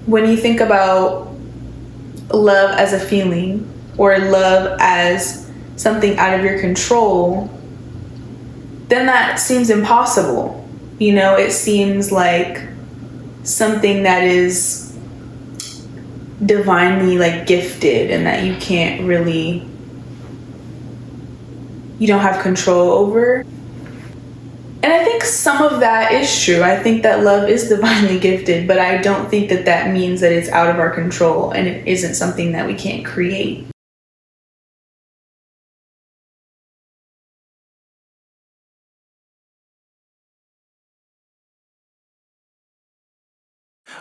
when you think about love as a feeling or love as something out of your control, then that seems impossible. You know, it seems like something that is divinely like gifted and that you can't really, you don't have control over. And I think some of that is true. I think that love is divinely gifted, but I don't think that that means that it's out of our control and it isn't something that we can't create.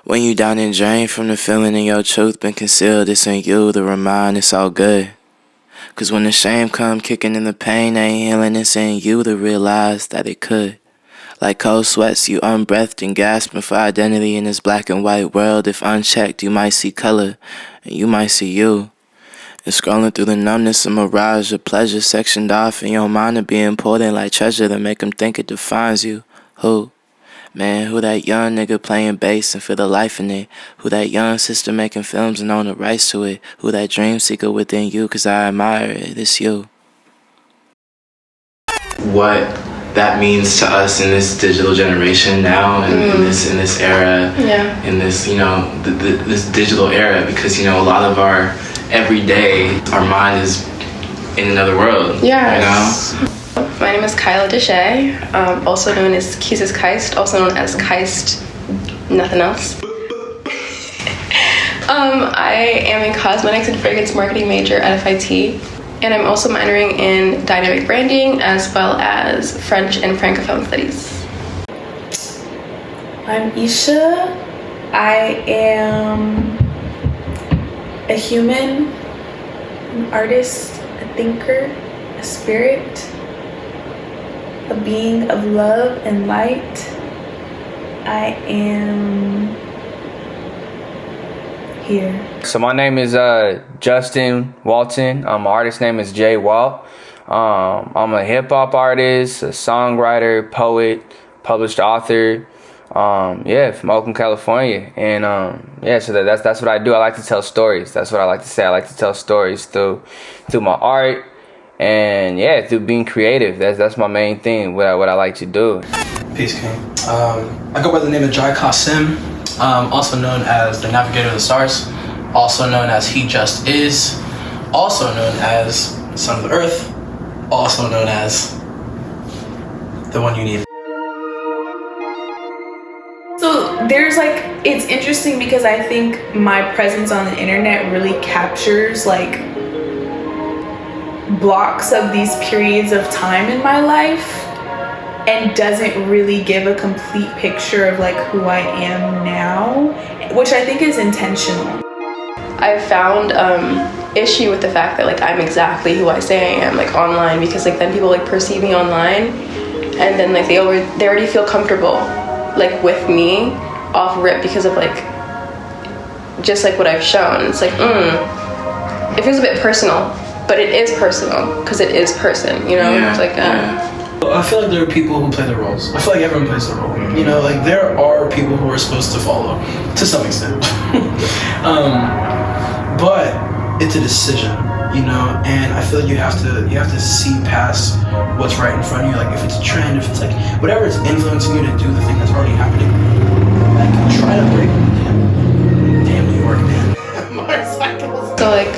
When you down and drained from the feeling and your truth been concealed, it's in you to remind it's all good. Cause when the shame come kicking in the pain ain't healing, it's in you to realize that it could. Like cold sweats, you unbreathed and gasping for identity in this black and white world. If unchecked, you might see color, and you might see you. And scrolling through the numbness of mirage of pleasure sectioned off in your mind to be important like treasure to make them think it defines you. Who? Man, who that young nigga playing bass and feel the life in it? Who that young sister making films and own the rights to it? Who that dream seeker within you, cause I admire it, it's you. What that means to us in this digital generation now, and in this era, in this, you know, this digital era, because, you know, a lot of our everyday, our mind is in another world, yes. You know? My name is Kyla Deshay, also known as Kieses Keist, also known as Keist nothing else. I am a cosmetics and fragrance marketing major at FIT, and I'm also minoring in dynamic branding as well as French and Francophone studies. I'm Isha. I am a human, an artist, a thinker, a spirit, a being of love and light. I am here. So my name is Justin Walton. My artist name is Jay Walt. I'm a hip hop artist, a songwriter, poet, published author. From Oakland, California, and so that's what I do. I like to tell stories. That's what I like to say. I like to tell stories through my art, and through being creative. That's my main thing. What I like to do. Peace, King. I go by the name of Jai Qasim, also known as the Navigator of the Stars, also known as He Just Is, also known as Son of the Earth, also known as the One You Need. So there's like, it's interesting because I think my presence on the internet really captures like blocks of these periods of time in my life and doesn't really give a complete picture of like who I am now, which I think is intentional. I've found issue with the fact that like I'm exactly who I say I am like online, because like then people like perceive me online and then like they already feel comfortable like with me off rip because of like just like what I've shown. It's like it feels a bit personal, but it is personal because it is person, you know. It's like I feel like there are people who play their roles. I feel like everyone plays their role. You know, like there are people who are supposed to follow to some extent. But it's a decision, you know, and I feel like you have to see past what's right in front of you. Like if it's a trend, if it's like whatever is influencing you to do the thing that's already happening, like try to break them. Damn New York, man. Motorcycles. So like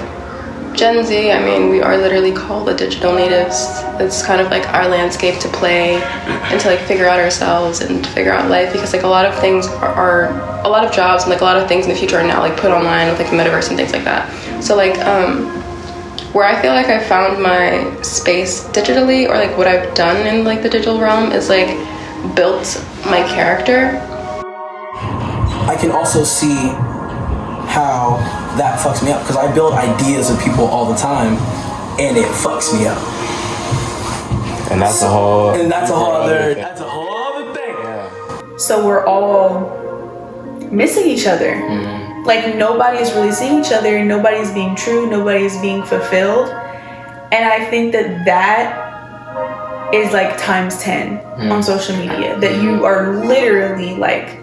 Gen Z, I mean, we are literally called the digital natives. It's kind of like our landscape to play and to like figure out ourselves and to figure out life, because like a lot of things are a lot of jobs and like a lot of things in the future are now like put online with like the metaverse and things like that. So like where I feel like I found my space digitally, or like what I've done in like the digital realm, is like built my character. I can also see how that fucks me up, because I build ideas of people all the time and it fucks me up. And that's a whole other thing. Yeah. So we're all missing each other. Like nobody's really seeing each other, nobody's being true, nobody's being fulfilled. And I think that is like times 10 on social media, that you are literally like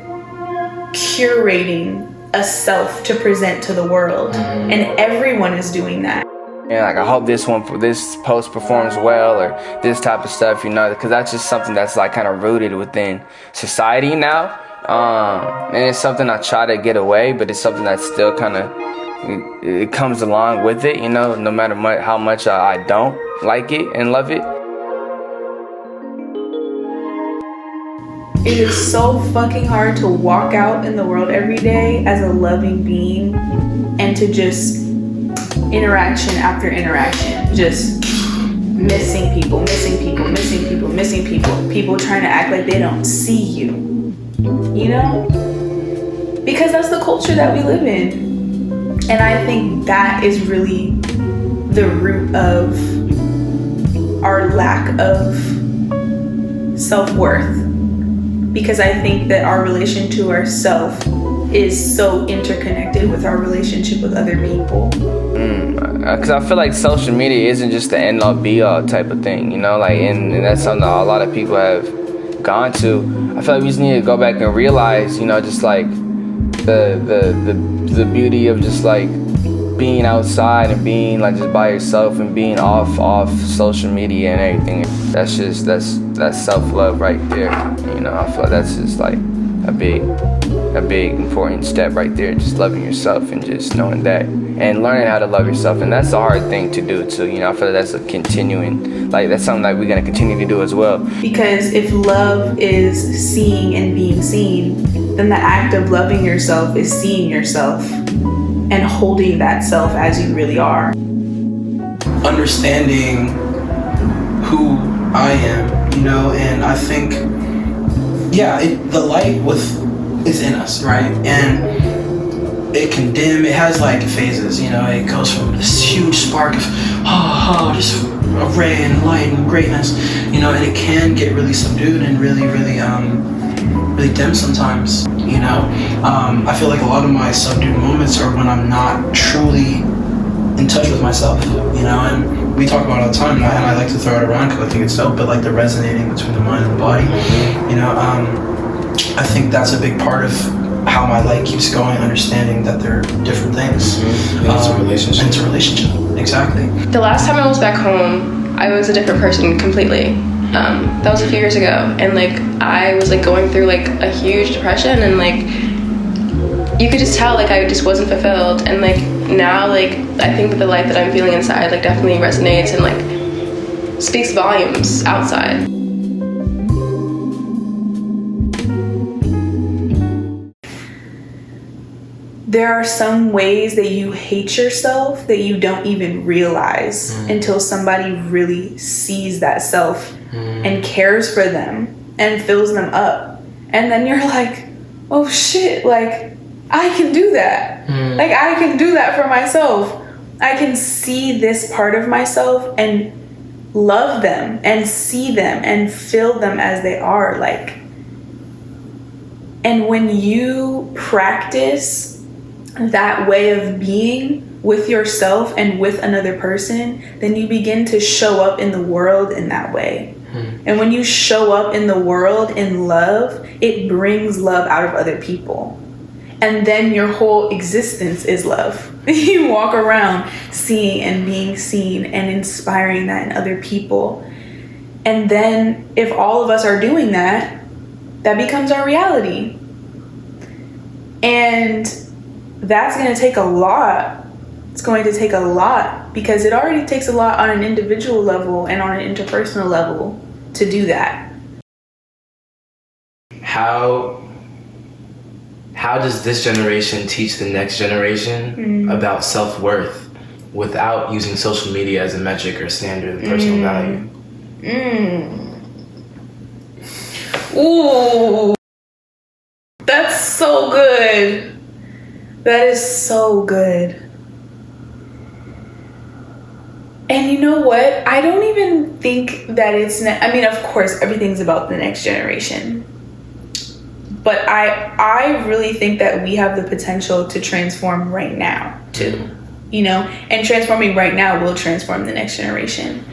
curating a self to present to the world, and everyone is doing that. And like, I hope this post performs well, or this type of stuff, you know, because that's just something that's like kind of rooted within society now. And it's something I try to get away, but it's something that's still kind of, it comes along with it, you know, no matter how much I don't like it and love it. It is so fucking hard to walk out in the world every day as a loving being and to just interaction after interaction, just missing people, people trying to act like they don't see you, you know? Because that's the culture that we live in. And I think that is really the root of our lack of self-worth. Because I think that our relation to ourself is so interconnected with our relationship with other people. Because I feel like social media isn't just the end-all be-all type of thing, you know, like, and that's something that a lot of people have gone to. I feel like we just need to go back and realize, you know, just like the beauty of just like being outside and being like just by yourself and being off social media and everything. That's self-love right there, you know. I feel like that's just like a big important step right there, just loving yourself and just knowing that and learning how to love yourself. And that's a hard thing to do too, you know. I feel like that's a continuing, like, that's something that we're going to continue to do as well. Because if love is seeing and being seen, then the act of loving yourself is seeing yourself and holding that self as you really are. Understanding who I am, you know, and I think, yeah, the light is in us, right? And it can dim, it has like phases, you know, it goes from this huge spark of, just a ray and light and greatness, you know, and it can get really subdued and really dim sometimes, you know. I feel like a lot of my subdued moments are when I'm not truly in touch with myself, you know, and we talk about it all the time, and I like to throw it around because I think it's dope, but like the resonating between the mind and the body, you know, I think that's a big part of how my light keeps going, understanding that they're different things. And it's a relationship. And it's a relationship, exactly. The last time I was back home, I was a different person completely. That was a few years ago, and like I was like going through like a huge depression, and like you could just tell like I just wasn't fulfilled. And like now, like I think that the light that I'm feeling inside like definitely resonates and like speaks volumes outside. There are some ways that you hate yourself that you don't even realize until somebody really sees that self and cares for them and fills them up. And then you're like, oh shit, like I can do that. Like I can do that for myself. I can see this part of myself and love them and see them and feel them as they are. Like, and when you practice that way of being with yourself and with another person, then you begin to show up in the world in that way. And when you show up in the world in love, it brings love out of other people. And then your whole existence is love. You walk around seeing and being seen and inspiring that in other people. And then if all of us are doing that, that becomes our reality. And that's going to take a lot. It's going to take a lot because it already takes a lot on an individual level and on an interpersonal level to do that. How does this generation teach the next generation about self-worth without using social media as a metric or standard of personal value? Ooh, that's so good. That is so good. And you know what? I don't even think that it's... I mean, of course, everything's about the next generation. But I really think that we have the potential to transform right now, too. You know? And transforming right now will transform the next generation.